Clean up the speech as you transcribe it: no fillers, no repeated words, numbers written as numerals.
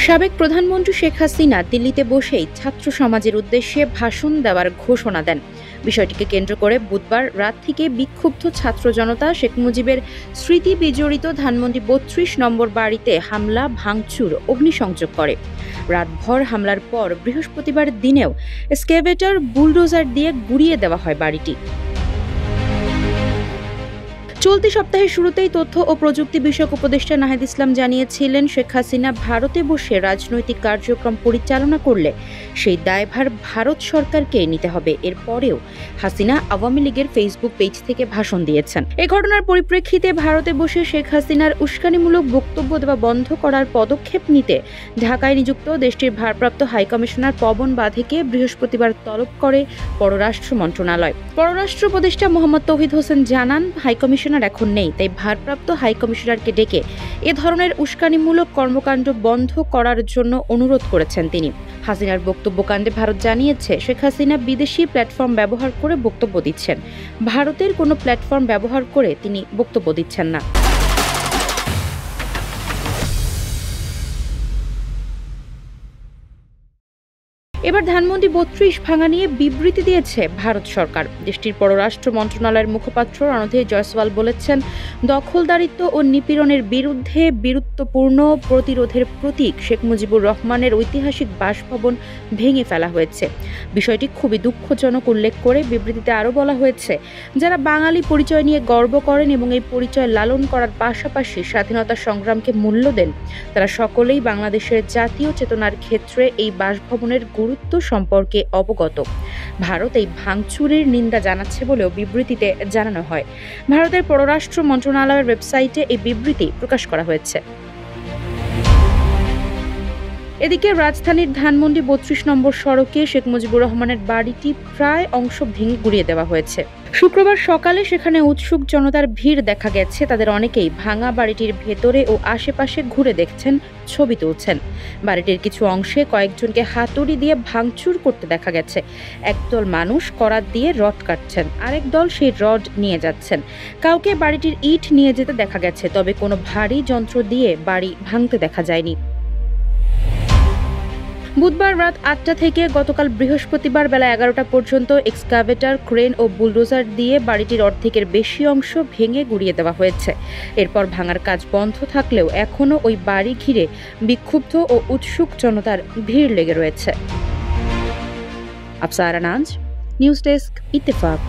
সাবেক প্রধানমন্ত্রী শেখ হাসিনা দিল্লিতে বসেই ছাত্র সমাজের উদ্দেশ্যে ভাষণ দেওয়ার ঘোষণা দেন। বিষয়টিকে কেন্দ্র করে বুধবার রাত থেকে বিক্ষুব্ধ ছাত্র জনতা শেখ মুজিবের স্মৃতি বিজড়িত ধানমন্ডি ৩২ নম্বর বাড়িতে হামলা, ভাঙচুর, অগ্নিসংযোগ করে। রাতভর হামলার পর বৃহস্পতিবার দিনেও এক্সকেভেটর, বুলডোজার দিয়ে গুঁড়িয়ে দেওয়া হয় বাড়িটি। চলতি সপ্তাহের শুরুতেই তথ্য ও প্রযুক্তি বিষয়ক উপদেষ্টা নাহিদ ইসলাম জানিয়েছিলেন, শেখ হাসিনা ভারতে বসে রাজনৈতিক কার্যক্রম পরিচালনা করলে সেই দায়ভার ভারত সরকারকে নিতে হবে। এরপরেও হাসিনা আওয়ামী লীগের ফেসবুক পেজ থেকে ভাষণ দিয়েছেন। এই ঘটনার পরিপ্রেক্ষিতে ভারতে বসে শেখ হাসিনার উস্কানিমূলক বক্তব্য দেওয়া বন্ধ করার পদক্ষেপ নিতে ঢাকায় নিযুক্ত দেশটির ভারপ্রাপ্ত হাইকমিশনার পবন বাঁধেকে বৃহস্পতিবার তলব করে পররাষ্ট্র মন্ত্রণালয়। পররাষ্ট্র উপদেষ্টা মোহাম্মদ তৌহিদ হোসেন জানান, হাইকমিশনার এখন নেই, তাই ভারপ্রাপ্ত হাইকমিশনারকে ডেকে এ ধরনের উস্কানিমূলক কর্মকাণ্ড বন্ধ করার জন্য অনুরোধ করেছেন তিনি। হাসিনার বক্তব্যকাণ্ডে ভারত জানিয়েছে, শেখ হাসিনা বিদেশি প্ল্যাটফর্ম ব্যবহার করে বক্তব্য দিচ্ছেন। ভারতের কোনো প্ল্যাটফর্ম ব্যবহার করে তিনি বক্তব্য দিচ্ছেন না। এবার ধানমন্ডি ৩২ ভাঙা নিয়ে বিবৃতি দিয়েছে ভারত সরকার। দেশটির পররাষ্ট্র মন্ত্রণালয়ের মুখপাত্র রণধীর জয়সওয়াল বলেছেন, দখলদারিত্ব ও নিপীড়নের বিরুদ্ধে বীরত্বপূর্ণ প্রতিরোধের প্রতীক শেখ মুজিবুর রহমানের ঐতিহাসিক বাসভবন ভেঙে ফেলা হয়েছে। বিষয়টি খুবই দুঃখজনক উল্লেখ করে বিবৃতিতে আরও বলা হয়েছে, যারা বাঙালি পরিচয় নিয়ে গর্ব করেন এবং এই পরিচয় লালন করার পাশাপাশি স্বাধীনতা সংগ্রামকে মূল্য দেন, তারা সকলেই বাংলাদেশের জাতীয় চেতনার ক্ষেত্রে এই বাসভবনের গুরুত্ব সম্পর্কে অবগত। ভারত এই ভাঙচুরের নিন্দা জানাচ্ছে বলেও বিবৃতিতে জানানো হয়। ভারতের পররাষ্ট্র মন্ত্রণালয়ের ওয়েবসাইটে এই বিবৃতি প্রকাশ করা হয়েছে। এদিকে রাজধানীর ধানমন্ডি ৩২ নম্বর সড়কে শেখ মুজিবুর রহমানের বাড়িটি প্রায় অংশ ভেঙে গুঁড়িয়ে দেওয়া হয়েছে। শুক্রবার সকালে সেখানে উৎসুক জনতার ভিড় দেখা গেছে। তাদের অনেকেই ভাঙা বাড়িটির ভেতরে ও আশেপাশে ঘুরে দেখছেন, ছবি তুলছেন। বাড়িটির কিছু অংশে কয়েকজনকে হাতুড়ি দিয়ে ভাঙচুর করতে দেখা গেছে। একদল মানুষ করাত দিয়ে রড কাটছেন, আরেক দল সেই রড নিয়ে যাচ্ছেন। কাউকে বাড়িটির ইট নিয়ে যেতে দেখা গেছে, তবে কোনো ভারী যন্ত্র দিয়ে বাড়ি ভাঙতে দেখা যায়নি। বুধবার রাত ৮টা থেকে গতকাল বৃহস্পতিবার বেলা ১১টা পর্যন্ত এক্সকাভেটর, ক্রেন ও বুলডোজার দিয়ে বাড়িটির অর্ধেকের বেশি অংশ ভেঙে গুঁড়িয়ে দেওয়া হয়েছে। এরপর ভাঙার কাজ বন্ধ থাকলেও এখনও ওই বাড়ি ঘিরে বিক্ষুব্ধ ও উৎসুক জনতার ভিড় লেগে রয়েছে। আফসারা নাজ, নিউজ ডেস্ক, ইত্তেফাক।